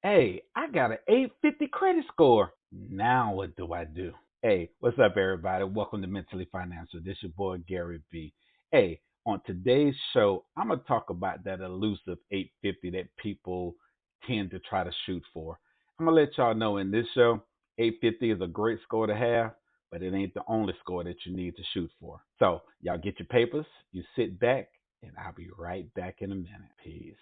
Hey, I got an 850 credit score. Now what do I do? Hey, what's up, everybody? Welcome to Mentally Financial. This your boy Gary B. Hey, on today's show, I'm gonna talk about that elusive 850 that people tend to try to shoot for. I'm gonna let y'all know in this show, 850 is a great score to have, but it ain't the only score that you need to shoot for. So y'all get your papers, you sit back, and I'll be right back in a minute. Peace.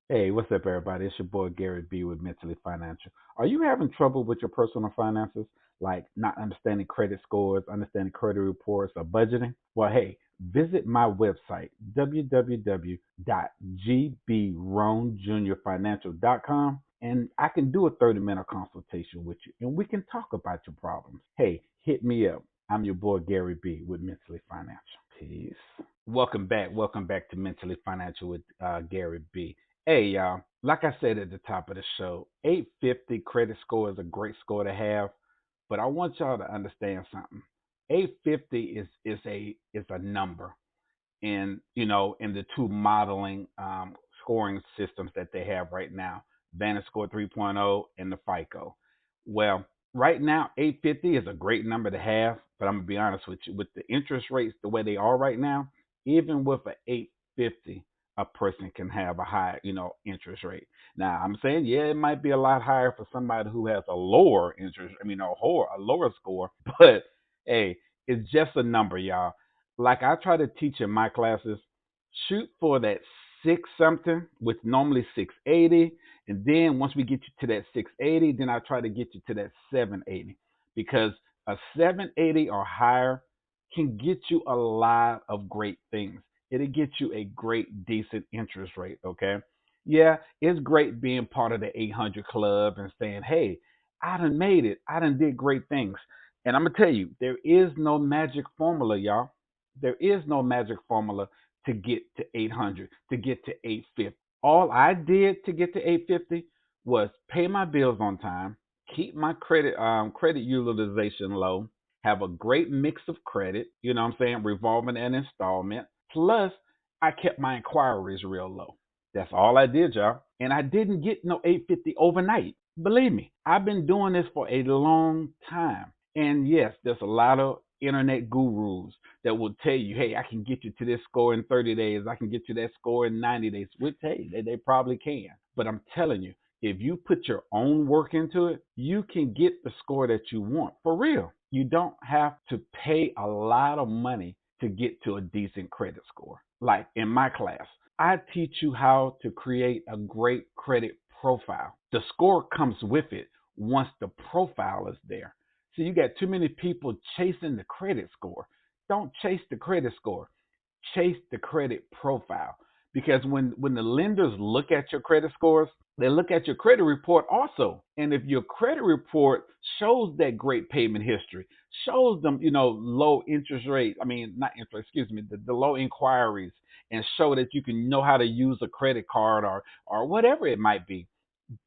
Hey, what's up, everybody? It's your boy Gary B with Mentally Financial. Are you having trouble with your personal finances, like not understanding credit scores, understanding credit reports, or budgeting? Well, hey, visit my website, www.gbronejuniorfinancial.com, and I can do a 30-minute consultation with you, and we can talk about your problems. Hey, hit me up. I'm your boy Gary B with Mentally Financial. Peace. Welcome back. Welcome back to Mentally Financial with Gary B. Hey, y'all. Like I said at the top of the show, 850 credit score is a great score to have, but I want y'all to understand something. 850 is a number in the two modeling scoring systems that they have right now, Vantage Score 3.0 and the FICO. Well, right now 850 is a great number to have, but I'm gonna be honest with you, with the interest rates the way they are right now, even with a 850, a person can have a high, interest rate. Now I'm saying, yeah, it might be a lot higher for somebody who has a lower interest, a lower score, but hey, it's just a number, y'all. Like I try to teach in my classes, shoot for that six something, with normally 680, and then once we get you to that 680, then I try to get you to that 780, because a 780 or higher can get you a lot of great things. It'll get you a great decent interest rate. Okay, yeah, it's great being part of the 800 club and saying, hey, I done made it, I done did great things. And I'm gonna tell you, there is no magic formula, y'all. There is no magic formula to get to 800, to get to 850. All I did to get to 850 was pay my bills on time, keep my credit utilization low, have a great mix of credit, you know what I'm saying, revolving and installment. Plus, I kept my inquiries real low. That's all I did, y'all. And I didn't get no 850 overnight. Believe me, I've been doing this for a long time. And yes, there's a lot of internet gurus that will tell you, hey, I can get you to this score in 30 days. I can get you that score in 90 days. Which, hey, they probably can. But I'm telling you, if you put your own work into it, you can get the score that you want. For real. You don't have to pay a lot of money to get to a decent credit score. Like in my class, I teach you how to create a great credit profile. The score comes with it once the profile is there. So you got too many people chasing the credit score. Don't chase the credit score. Chase the credit profile. Because when the lenders look at your credit scores, they look at your credit report also. And if your credit report shows that great payment history, shows them, low interest rate, not interest, excuse me, the low inquiries, and show that you can know how to use a credit card or whatever it might be,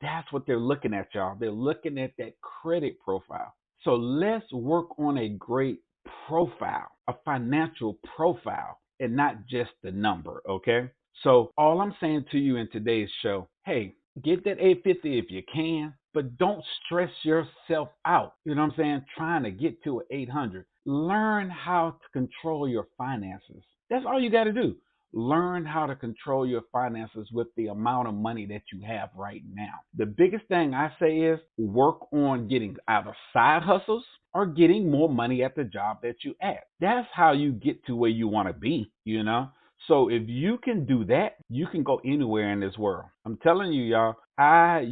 that's what they're looking at, y'all. They're looking at that credit profile. So let's work on a great profile, a financial profile, and not just the number, okay? So all I'm saying to you in today's show, hey, get that 850 if you can, but don't stress yourself out. You know what I'm saying? Trying to get to an 800. Learn how to control your finances. That's all you got to do. Learn how to control your finances with the amount of money that you have right now. The biggest thing I say is work on getting either side hustles or getting more money at the job that you at. That's how you get to where you want to be. So if you can do that, you can go anywhere in this world. I'm telling you, y'all, I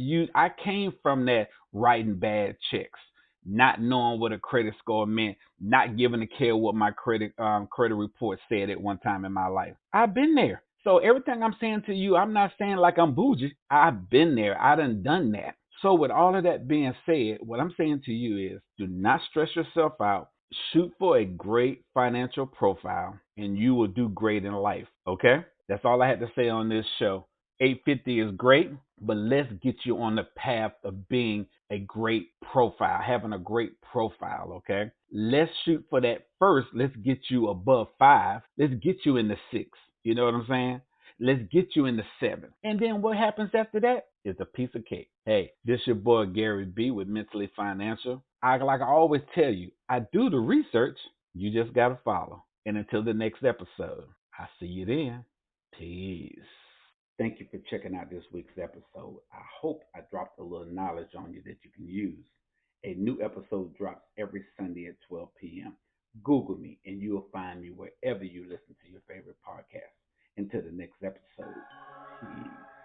came from that writing bad checks, not knowing what a credit score meant, not giving a care what my credit report said at one time in my life. I've been there. So everything I'm saying to you, I'm not saying like I'm bougie. I've been there. I done that. So with all of that being said, what I'm saying to you is do not stress yourself out. Shoot for a great financial profile and you will do great in life. Okay? That's all I had to say on this show. 850 is great, but let's get you on the path of being a great profile, having a great profile, okay? Let's shoot for that first. Let's get you above five. Let's get you in the six. You know what I'm saying? Let's get you in the seven. And then what happens after that is a piece of cake. Hey, this your boy Gary B with Mentally Financial. Like I always tell you, I do the research. You just gotta follow. And until the next episode, I'll see you then. Peace. Thank you for checking out this week's episode. I hope I dropped a little knowledge on you that you can use. A new episode drops every Sunday at 12 p.m. Google me and you'll find me wherever you listen to your favorite podcast. Until the next episode, peace.